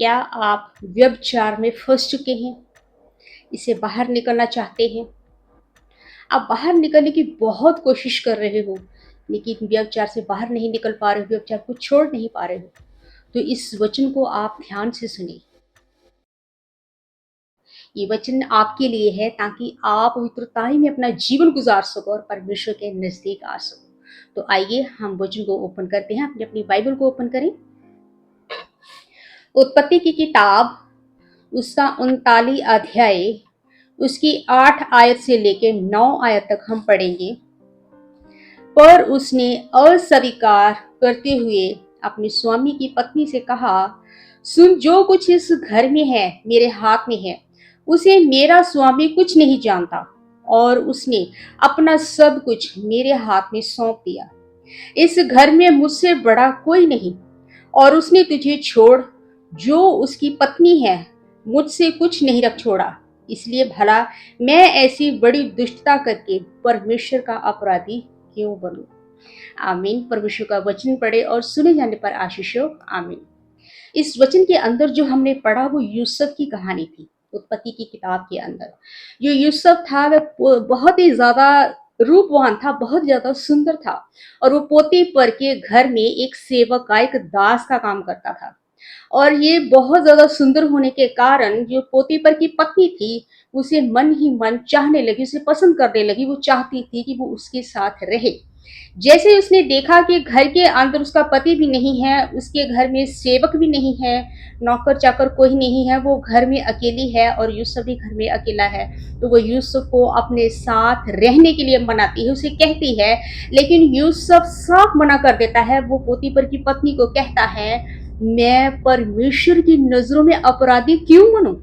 क्या आप व्यभिचार में फँस चुके हैं? इससे बाहर निकलना चाहते हैं? आप बाहर निकलने की बहुत कोशिश कर रहे हो, लेकिन व्यभिचार से बाहर नहीं निकल पा रहे हो, व्यभिचार को छोड़ नहीं पा रहे हो। तो इस वचन को आप ध्यान से सुनिए। ये वचन आपके लिए है ताकि आप पवित्रताई में अपना जीवन गुज़ार सको और परमेश्वर के नज़दीक आ सको। तो आइए हम वचन को ओपन करते हैं। अपनी अपनी बाइबल को ओपन करें। उत्पत्ति की किताब उसका 39 अध्याय उसकी 8 आयत से लेकर 9 आयत तक हम पढ़ेंगे। पर उसने अस्वीकार करते हुए अपने स्वामी की पत्नी से कहा, सुन, जो कुछ इस घर में है मेरे हाथ में है, उसे मेरा स्वामी कुछ नहीं जानता। और उसने अपना सब कुछ मेरे हाथ में सौंप दिया। इस घर में मुझसे बड़ा कोई नहीं, और उसने तुझे छोड़ जो उसकी पत्नी है मुझसे कुछ नहीं रख छोड़ा। इसलिए भला मैं ऐसी बड़ी दुष्टता करके परमेश्वर का अपराधी क्यों बनूं? आमीन। परमेश्वर का वचन पढ़े और सुने जाने पर आशीष हो। आमीन। इस वचन के अंदर जो हमने पढ़ा वो यूसुफ की कहानी थी। उत्पत्ति की किताब के अंदर जो यूसुफ था वह बहुत ही ज्यादा रूपवान था, बहुत ज्यादा सुंदर था। और वो पोतीपर के घर में एक सेवक का, एक दास का काम करता था। और ये बहुत ज्यादा सुंदर होने के कारण जो पोतीपर की पत्नी थी उसे मन ही मन चाहने लगी, उसे पसंद करने लगी। वो चाहती थी कि वो उसके साथ रहे। जैसे ही उसने देखा कि घर के अंदर उसका पति भी नहीं है, उसके घर में सेवक भी नहीं है, नौकर चाकर कोई नहीं है, वो घर में अकेली है और यूसुफ भी घर में अकेला है, तो वो यूसुफ को अपने साथ रहने के लिए मनाती है, उसे कहती है। लेकिन यूसुफ साफ मना कर देता है। वो पोतीपर की पत्नी को कहता है, मैं परमेश्वर की नजरों में अपराधी क्यों बनूं?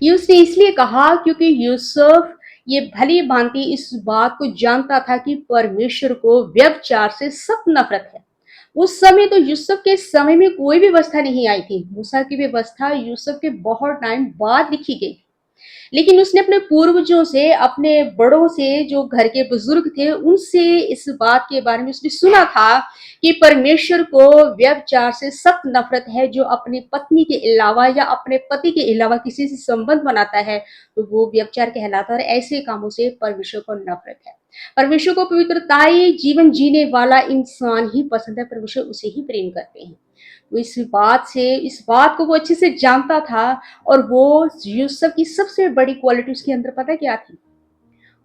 ये उसने इसलिए कहा क्योंकि यूसुफ ये भली भांति इस बात को जानता था कि परमेश्वर को व्यभिचार से सख्त नफरत है। उस समय तो यूसुफ के समय में कोई भी व्यवस्था नहीं आई थी। मूसा की व्यवस्था यूसुफ के बहुत टाइम बाद लिखी गई। लेकिन उसने अपने पूर्वजों से, अपने बड़ों से, जो घर के बुजुर्ग थे, उनसे इस बात के बारे में उसने सुना था कि परमेश्वर को व्यभिचार से सख्त नफरत है। जो अपनी पत्नी के अलावा या अपने पति के अलावा किसी से संबंध बनाता है तो वो व्यभिचार कहलाता है, और ऐसे कामों से परमेश्वर को नफरत है। परमेश्वर को पवित्रताई जीवन जीने वाला इंसान ही पसंद है, परमेश्वर उसे ही प्रेम करते हैं। वो इस बात को वो अच्छे से जानता था। और वो यूसुफ की सबसे बड़ी क्वालिटी उसके अंदर पता क्या थी?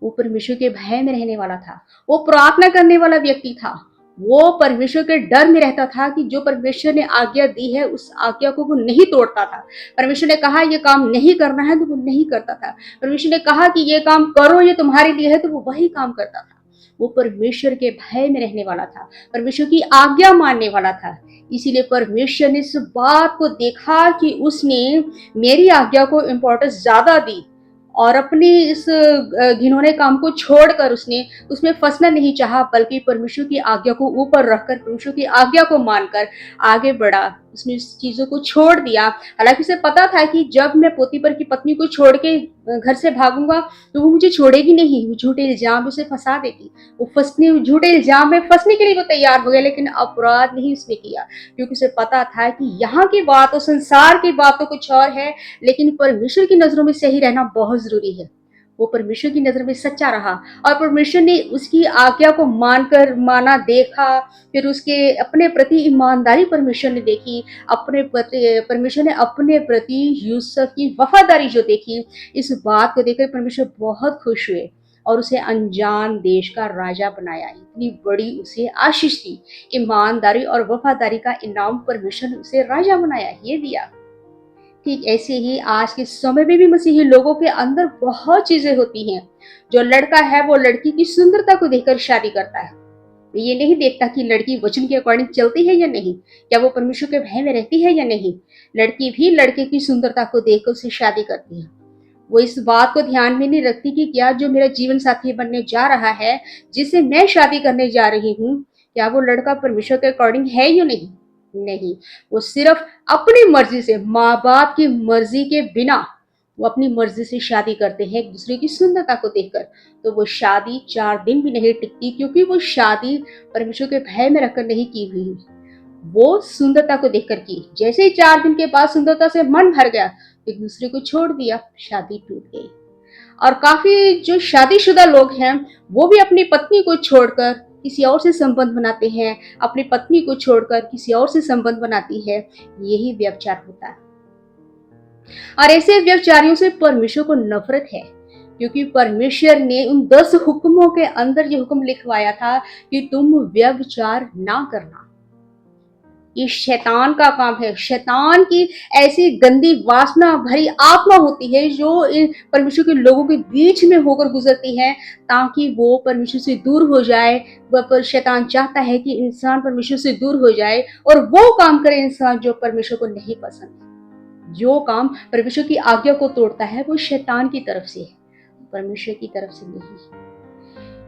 वो परमेश्वर के भय में रहने वाला था। वो प्रार्थना करने वाला व्यक्ति था। वो परमेश्वर के डर में रहता था कि जो परमेश्वर ने आज्ञा दी है उस आज्ञा को वो नहीं तोड़ता था। परमेश्वर ने कहा ये काम नहीं करना है तो वो नहीं करता था। परमेश्वर ने कहा कि ये काम करो, ये तुम्हारे लिए है, तो वो वही काम करता था। वो परमेश्वर के भय में रहने वाला था, परमेश्वर की आज्ञा मानने वाला था। इसीलिए परमेश्वर ने इस बात को देखा कि उसने मेरी आज्ञा को इम्पोर्टेंस ज्यादा दी और अपनी इस घिनौने काम को छोड़कर उसने उसमें फंसना नहीं चाहा, बल्कि परमेश्वर की आज्ञा को ऊपर रखकर, परमेश्वर की आज्ञा को मानकर आगे बढ़ा। उसने इस चीजों को छोड़ दिया। हालांकि उसे पता था कि जब मैं पोतीपर की पत्नी को छोड़ के घर से भागूंगा तो वो मुझे छोड़ेगी नहीं, वो झूठे इल्जाम में उसे फंसा देगी। वो फंसने झूठे इल्जाम में फंसने के लिए वो तैयार हो गया, लेकिन अपराध नहीं उसने किया, क्योंकि उसे पता था कि यहाँ की बात और संसार की बात तो कुछ और है, लेकिन परमेश्वर की नजरों में सही रहना बहुत जरूरी है। वो परमेश्वर की नजर में सच्चा रहा और परमेश्वर ने उसकी आज्ञा को माना, देखा। फिर उसके अपने प्रति ईमानदारी परमेश्वर ने देखी। अपने प्रति परमेश्वर ने अपने प्रति यूसुफ की वफादारी जो देखी, इस बात को देखकर परमेश्वर बहुत खुश हुए और उसे अनजान देश का राजा बनाया। इतनी बड़ी उसे आशीष दी। ईमानदारी और वफादारी का इनाम परमेश्वर ने उसे राजा बनाया, ये दिया। ठीक ऐसे ही आज के समय में भी मसीही लोगों के अंदर बहुत चीजें होती हैं। जो लड़का है वो लड़की की सुंदरता को देखकर शादी करता है। ये नहीं देखता कि लड़की वचन के अकॉर्डिंग चलती है या नहीं, क्या वो परमेश्वर के भय में रहती है या नहीं। लड़की भी लड़के की सुंदरता को देखकर उससे शादी करती है। वो इस बात को ध्यान में नहीं रखती कि क्या जो मेरा जीवन साथी बनने जा रहा है, जिसे मैं शादी करने जा रही हूँ, क्या वो लड़का परमेश्वर के अकॉर्डिंग है या नहीं। नहीं, वो सिर्फ अपनी मर्जी से, माँ बाप की मर्जी के बिना वो अपनी मर्जी से शादी करते हैं एक दूसरे की सुंदरता को देखकर। तो वो शादी 4 दिन भी नहीं टिकती, क्योंकि वो शादी परमेश्वर के भय में रखकर नहीं की हुई। वो सुंदरता को देखकर की। जैसे ही 4 दिन के बाद सुंदरता से मन भर गया, एक दूसरे को छोड़ दिया, शादी टूट गई। और काफी जो शादीशुदा लोग हैं, वो भी अपनी पत्नी को छोड़कर किसी और से संबंध बनाते हैं, अपनी पत्नी को छोड़कर किसी और से संबंध बनाती है। यही व्यभिचार होता है। और ऐसे व्यभिचारियों से परमेश्वर को नफरत है, क्योंकि परमेश्वर ने उन 10 हुक्मों के अंदर ये हुक्म लिखवाया था कि तुम व्यभिचार ना करना। ये शैतान का काम है। शैतान की ऐसी गंदी वासना भरी आत्मा होती है जो इन परमेश्वर के लोगों के बीच में होकर गुजरती है, ताकि वो परमेश्वर से दूर हो जाए। वह पर शैतान चाहता है कि इंसान परमेश्वर से दूर हो जाए और वो काम करे इंसान जो परमेश्वर को नहीं पसंद। जो काम परमेश्वर की आज्ञा को तोड़ता है वो शैतान की तरफ से है, परमेश्वर की तरफ से नहीं।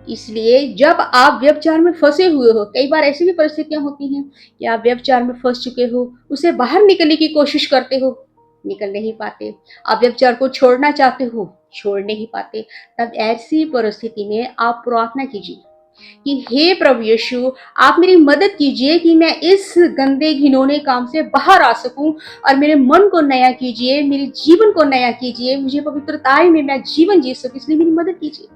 इसलिए जब आप व्यभिचार में फंसे हुए हो, कई बार ऐसी भी परिस्थितियां होती हैं कि आप व्यभिचार में फंस चुके हो, उसे बाहर निकलने की कोशिश करते हो, निकल नहीं पाते। आप व्यभिचार को छोड़ना चाहते हो, छोड़ नहीं पाते। तब ऐसी परिस्थिति में आप प्रार्थना कीजिए कि हे प्रभु यीशु, आप मेरी मदद कीजिए कि मैं इस गंदे घिनौने काम से बाहर आ सकूं, और मेरे मन को नया कीजिए, मेरे जीवन को नया कीजिए, मुझे पवित्रताई में मैं जीवन जी सकूं, इसलिए मेरी मदद कीजिए।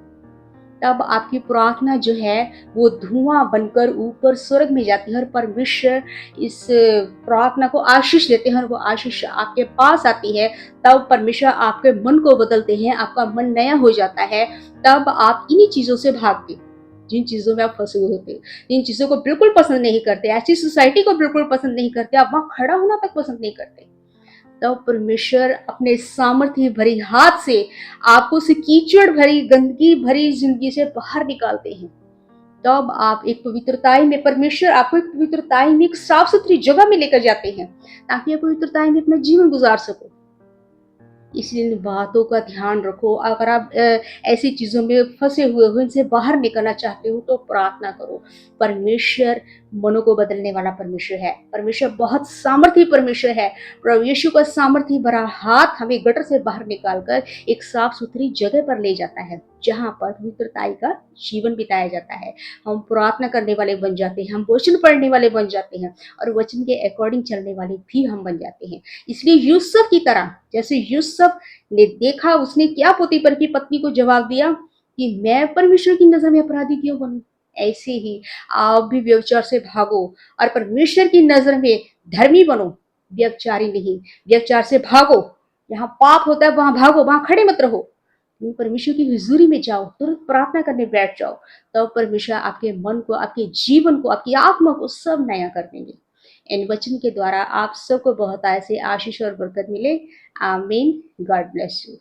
तब आपकी प्रार्थना जो है वो धुआं बनकर ऊपर स्वर्ग में जाती है, और परमेश्वर इस प्रार्थना को आशीष देते हैं, और वो आशीष आपके पास आती है। तब परमेश्वर आपके मन को बदलते हैं, आपका मन नया हो जाता है। तब आप इन्हीं चीजों से भागते, जिन चीजों में आप फंसे हुए होते, जिन चीजों को बिल्कुल पसंद नहीं करते, ऐसी सोसाइटी को बिल्कुल पसंद नहीं करते, आप वहां खड़ा होना तक पसंद नहीं करते। तब परमेश्वर अपने सामर्थ्य भरी हाथ से आपको उस कीचड़ भरी गंदगी भरी जिंदगी से बाहर निकालते हैं। तब आप एक पवित्रताई में, परमेश्वर आपको एक पवित्रताई में, एक साफ सुथरी जगह में लेकर जाते हैं, ताकि आप पवित्रताई में अपना जीवन गुजार सको। इसलिए इन बातों का ध्यान रखो। अगर आप ऐसी चीजों में फंसे हुए हो, इनसे बाहर निकलना चाहते हो, तो प्रार्थना करो। परमेश्वर मनों को बदलने वाला परमेश्वर है। परमेश्वर बहुत सामर्थी परमेश्वर है। प्रभु यीशु का सामर्थी भरा हाथ हमें गटर से बाहर निकालकर एक साफ सुथरी जगह पर ले जाता है, जहां पर पवित्रताई का जीवन बिताया जाता है। हम प्रार्थना करने वाले बन जाते हैं, हम वचन पढ़ने वाले बन जाते हैं, और वचन के अकॉर्डिंग चलने वाले भी हम बन जाते हैं। इसलिए यूसुफ की तरह, जैसे यूसुफ ने देखा, उसने क्या पोतीफर की पत्नी को जवाब दिया कि मैं परमेश्वर की नजर में अपराधी क्यों बनूं, ऐसे ही आप भी व्यभिचार से भागो और परमेश्वर की नजर में धर्मी बनो, व्यभिचारी नहीं। व्यभिचार से भागो, जहां पाप होता है वहां भागो, वहां खड़े मत रहो। परमेश्वर की हुजूरी में जाओ, तुरंत प्रार्थना करने बैठ जाओ। तब परमेश्वर आपके मन को, आपके जीवन को, आपकी आत्मा को सब नया कर देंगे। इन वचन के द्वारा आप सबको बहुत ऐसे आशीष और बरकत मिले। आमीन। God bless you.